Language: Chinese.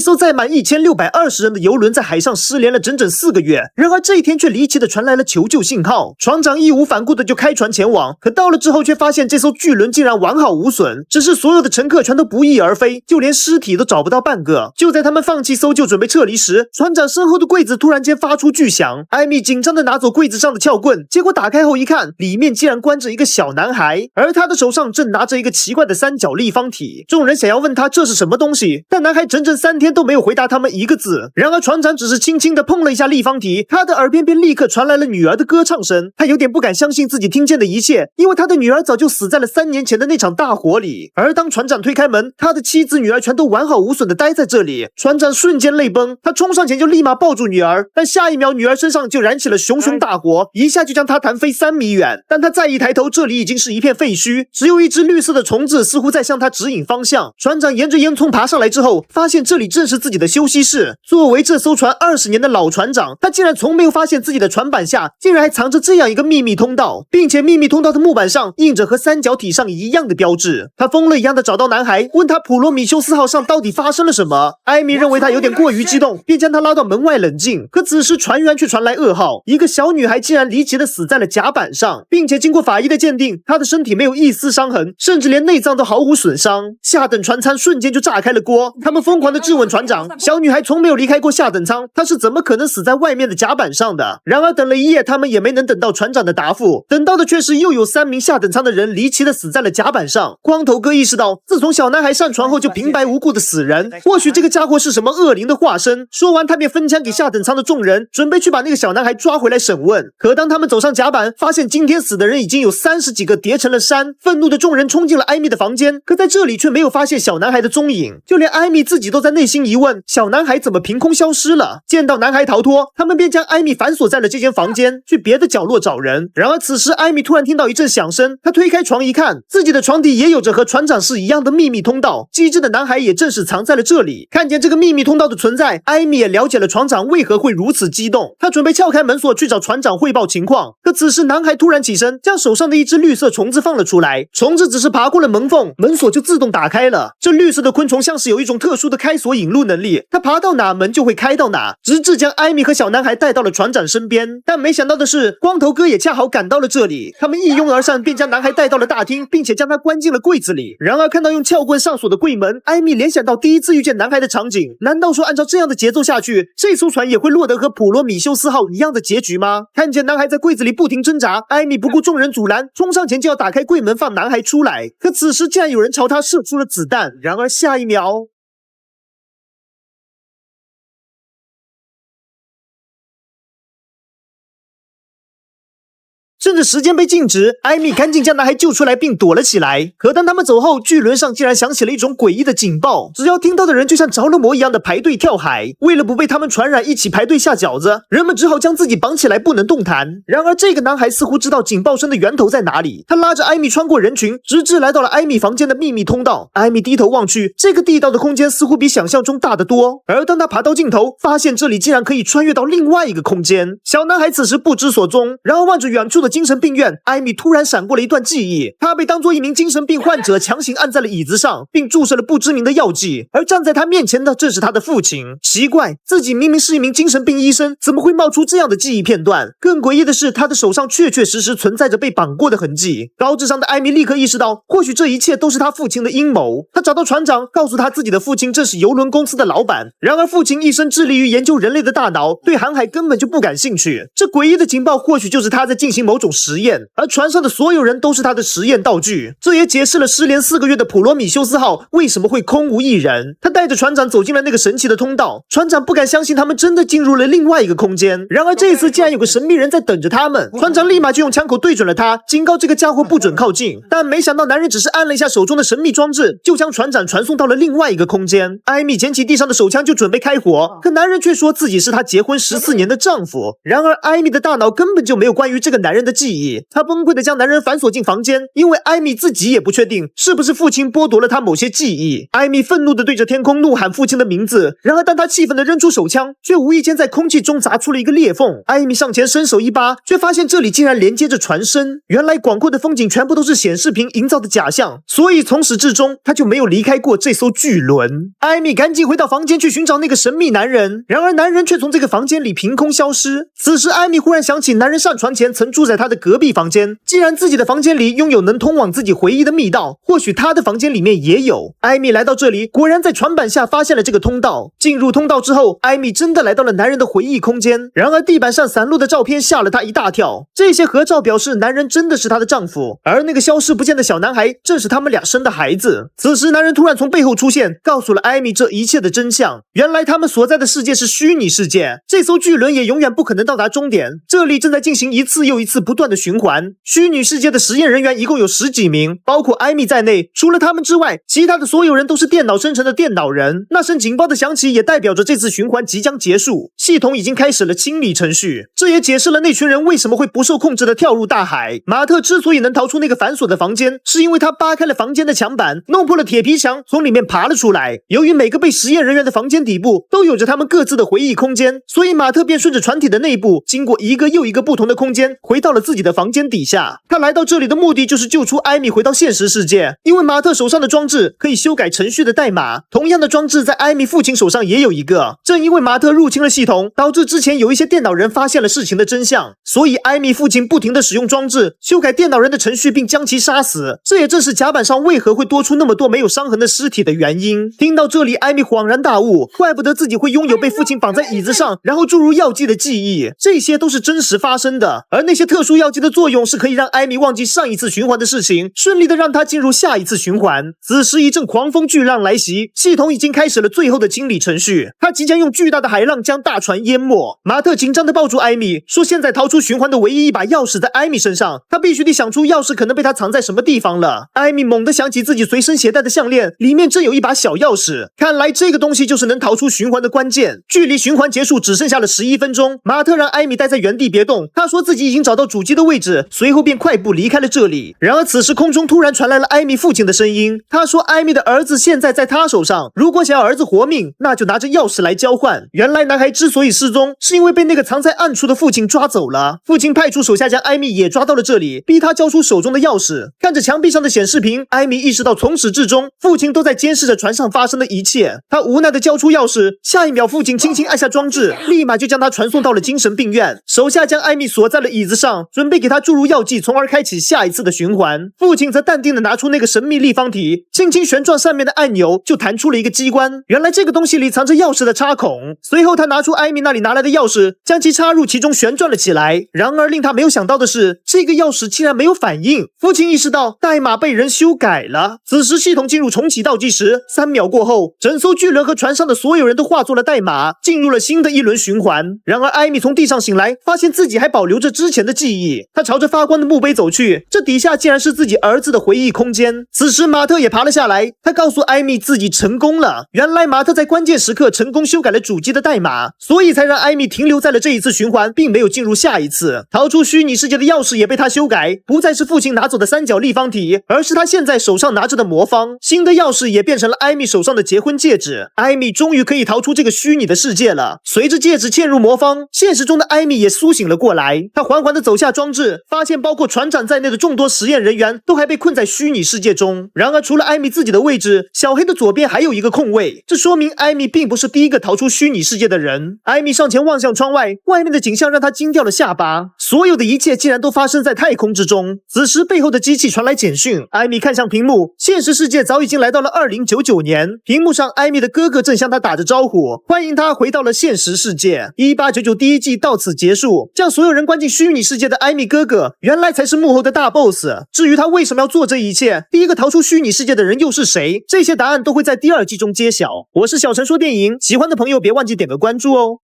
艘载满1620人的游轮在海上失联了整整4个月，然而这一天却离奇的传来了求救信号，船长义无反顾的就开船前往，可到了之后却发现这艘巨轮竟然完好无损，只是所有的乘客全都不翼而飞，就连尸体都找不到半个。就在他们放弃搜救准备撤离时，船长身后的柜子突然间发出巨响，艾米紧张的拿走柜子上的撬棍，结果打开后一看，里面竟然关着一个小男孩，而他的手上正拿着一个奇怪的三角立方体。众人想要问他这是什么东西，但男孩整整3天都没有回答他们一个字。然而船长只是轻轻地碰了一下立方体，他的耳边便立刻传来了女儿的歌唱声。他有点不敢相信自己听见的一切，因为他的女儿早就死在了3年前的那场大火里。而当船长推开门，他的妻子女儿全都完好无损地待在这里。船长瞬间泪崩，他冲上前就立马抱住女儿，但下一秒女儿身上就燃起了熊熊大火，一下就将她弹飞3米远。但他再一抬头，这里已经是一片废墟，只有一只绿色的虫子似乎在向他指引方向。船长沿着烟囱爬上来之后，发现这里正是自己的休息室。作为这艘船20年的老船长，他竟然从没有发现自己的船板下竟然还藏着这样一个秘密通道，并且秘密通道的木板上印着和三角体上一样的标志。他疯了一样的找到男孩，问他普罗米修斯号上到底发生了什么。艾米认为他有点过于激动，便将他拉到门外冷静。可此时船员却传来噩耗，一个小女孩竟然离奇的死在了甲板上，并且经过法医的鉴定，她的身体没有一丝伤痕，甚至连内脏都毫无损伤。下等船舱瞬间就炸开了锅，他们疯狂的质问船长，小女孩从没有离开过下等舱，她是怎么可能死在外面的甲板上的？然而等了一夜，他们也没能等到船长的答复，等到的却是又有3名下等舱的人离奇的死在了甲板上。光头哥意识到，自从小男孩上船后就平白无故的死人，或许这个家伙是什么恶灵的化身。说完，他便分枪给下等舱的众人，准备去把那个小男孩抓回来审问。可当他们走上甲板，发现今天死的人已经有30几个叠成了山。愤怒的众人冲进了艾米的房间，可在这里却没有发现小男孩的踪影，就连艾米自己都在内心疑问，小男孩怎么凭空消失了。见到男孩逃脱，他们便将艾米反锁在了这间房间，去别的角落找人。然而此时艾米突然听到一阵响声，她推开床一看，自己的床底也有着和船长室一样的秘密通道，机智的男孩也正是藏在了这里。看见这个秘密通道的存在，艾米也了解了船长为何会如此激动。他准备撬开门锁去找船长汇报情况，可此时男孩突然起身，将手上的一只绿色虫子放了出来。虫子只是爬过了门缝，门锁就自动打开了。这绿色的昆虫像是有一种特殊的开锁引路能力，它爬到哪门就会开到哪，直至将艾米和小男孩带到了船长身边。但没想到的是，光头哥也恰好赶到了这里，他们一拥而上，便将男孩带到了大厅，并且将他关进了柜子里。然而看到用撬棍上锁的柜门，艾米联想到第一次遇见男孩的场景，难道说按照这样的节奏下去，这艘船也会落得和普罗米修斯号一样的结局吗？看见男孩在柜子里不停挣扎，艾米不顾众人阻拦，冲上前就要打开柜门放男孩出来。可此时竟然有人朝他射出了子弹，然而下一秒趁着时间被静止，艾米赶紧将男孩救出来并躲了起来。可当他们走后，巨轮上竟然响起了一种诡异的警报，只要听到的人就像着了魔一样的排队跳海。为了不被他们传染，一起排队下饺子，人们只好将自己绑起来不能动弹。然而这个男孩似乎知道警报声的源头在哪里，他拉着艾米穿过人群，直至来到了艾米房间的秘密通道。艾米低头望去，这个地道的空间似乎比想象中大得多。而当他爬到尽头，发现这里竟然可以穿越到另外一个空间。小男孩此时不知所踪，然而望着远处的精神病院，艾米突然闪过了一段记忆，他被当作一名精神病患者强行按在了椅子上，并注射了不知名的药剂，而站在他面前的正是他的父亲。奇怪，自己明明是一名精神病医生，怎么会冒出这样的记忆片段？更诡异的是，他的手上确确实实存在着被绑过的痕迹。高智商的艾米立刻意识到，或许这一切都是他父亲的阴谋。他找到船长，告诉他自己的父亲正是邮轮公司的老板，然而父亲一生致力于研究人类的大脑，对航海根本就不感兴趣。这诡异的情报或许就是他在进行某种实验，而船上的所有人都是他的实验道具。这也解释了失联4个月的普罗米修斯号为什么会空无一人。他带着船长走进了那个神奇的通道，船长不敢相信他们真的进入了另外一个空间。然而这一次竟然有个神秘人在等着他们，船长立马就用枪口对准了他，警告这个家伙不准靠近。但没想到男人只是按了一下手中的神秘装置，就将船长传送到了另外一个空间。艾米捡起地上的手枪就准备开火，可男人却说自己是她结婚14年的丈夫。然而艾米的大脑根本就没有关于这个男人的的记忆。她崩溃的将男人反锁进房间，因为艾米自己也不确定是不是父亲剥夺了她某些记忆。艾米愤怒地对着天空怒喊父亲的名字，然而当她气愤地扔出手枪，却无意间在空气中砸出了一个裂缝。艾米上前伸手一扒，却发现这里竟然连接着船身。原来广阔的风景全部都是显示屏营造的假象，所以从始至终她就没有离开过这艘巨轮。艾米赶紧回到房间去寻找那个神秘男人，然而男人却从这个房间里凭空消失。此时艾米忽然想起男人上船前曾住在她的隔壁房间，既然自己的房间里拥有能通往自己回忆的密道，或许他的房间里面也有。艾米来到这里，果然在船板下发现了这个通道。进入通道之后，艾米真的来到了男人的回忆空间。然而地板上散落的照片吓了她一大跳，这些合照表示男人真的是她的丈夫，而那个消失不见的小男孩正是他们俩生的孩子。此时男人突然从背后出现，告诉了艾米这一切的真相。原来他们所在的世界是虚拟世界，这艘巨轮也永远不可能到达终点，这里正在进行一次又一次不断的循环。虚拟世界的实验人员一共有10几名，包括艾米在内，除了他们之外，其他的所有人都是电脑生成的电脑人。那声警报的响起也代表着这次循环即将结束，系统已经开始了清理程序。这也解释了那群人为什么会不受控制的跳入大海。马特之所以能逃出那个反锁的房间，是因为他扒开了房间的墙板，弄破了铁皮墙，从里面爬了出来。由于每个被实验人员的房间底部都有着他们各自的回忆空间，所以马特便顺着船体的内部，经过一个又一个不同的空间，回到了自己的房间底下。他来到这里的目的就是救出艾米回到现实世界，因为马特手上的装置可以修改程序的代码，同样的装置在艾米父亲手上也有一个。正因为马特入侵了系统，导致之前有一些电脑人发现了事情的真相，所以艾米父亲不停地使用装置修改电脑人的程序并将其杀死。这也正是甲板上为何会多出那么多没有伤痕的尸体的原因。听到这里，艾米恍然大悟，怪不得自己会拥有被父亲绑在椅子上然后注入药剂的记忆，这些都是真实发生的。而那些特殊药剂的作用是可以让艾米忘记上一次循环的事情，顺利的让她进入下一次循环。此时一阵狂风巨浪来袭，系统已经开始了最后的清理程序，它即将用巨大的海浪将大船淹没。马特紧张的抱住艾米，说现在逃出循环的唯一一把钥匙在艾米身上，他必须得想出钥匙可能被他藏在什么地方了。艾米猛地想起自己随身携带的项链，里面正有一把小钥匙，看来这个东西就是能逃出循环的关键。距离循环结束只剩下了11分钟，马特让艾米待在原地别动，他说自己已经找到主机的位置，随后便快步离开了这里。然而此时空中突然传来了艾米父亲的声音，他说艾米的儿子现在在他手上，如果想要儿子活命，那就拿着钥匙来交换。原来男孩之所以失踪，是因为被那个藏在暗处的父亲抓走了。父亲派出手下将艾米也抓到了这里，逼他交出手中的钥匙。看着墙壁上的显示屏，艾米意识到从始至终父亲都在监视着船上发生的一切。他无奈地交出钥匙，下一秒父亲轻轻按下装置，立马就将他传送到了精神病院。手下将艾米锁在了椅子上，准备给他注入药剂，从而开启下一次的循环。父亲则淡定地拿出那个神秘立方体，轻轻旋转上面的按钮，就弹出了一个机关。原来这个东西里藏着钥匙的插孔。随后他拿出艾米那里拿来的钥匙，将其插入其中旋转了起来。然而令他没有想到的是，这个钥匙竟然没有反应。父亲意识到代码被人修改了。此时系统进入重启倒计时，3秒过后，整艘巨轮和船上的所有人都化作了代码，进入了新的一轮循环。然而艾米从地上醒来，发现自己还保留着之前的记忆。他朝着发光的墓碑走去，这底下竟然是自己儿子的回忆空间。此时马特也爬了下来，他告诉艾米自己成功了。原来马特在关键时刻成功修改了主机的代码，所以才让艾米停留在了这一次循环，并没有进入下一次。逃出虚拟世界的钥匙也被他修改，不再是父亲拿走的三角立方体，而是他现在手上拿着的魔方。新的钥匙也变成了艾米手上的结婚戒指。艾米终于可以逃出这个虚拟的世界了。随着戒指嵌入魔方，现实中的艾米也苏醒了过来。他缓缓地走下装置，发现包括船长在内的众多实验人员都还被困在虚拟世界中。然而除了艾米自己的位置，小黑的左边还有一个空位，这说明艾米并不是第一个逃出虚拟世界的人。艾米上前望向窗外，外面的景象让他惊掉了下巴。所有的一切竟然都发生在太空之中。此时背后的机器传来简讯，艾米看向屏幕，现实世界早已经来到了2099年。屏幕上艾米的哥哥正向他打着招呼，欢迎他回到了现实世界。1899第一季到此结束，将所有人关进虚拟世界的艾米哥哥，原来才是幕后的大 boss。至于他为什么要做这一切，第一个逃出虚拟世界的人又是谁，这些答案都会在第2季中揭晓。我是小陈说电影，喜欢的朋友别忘记点个关注哦。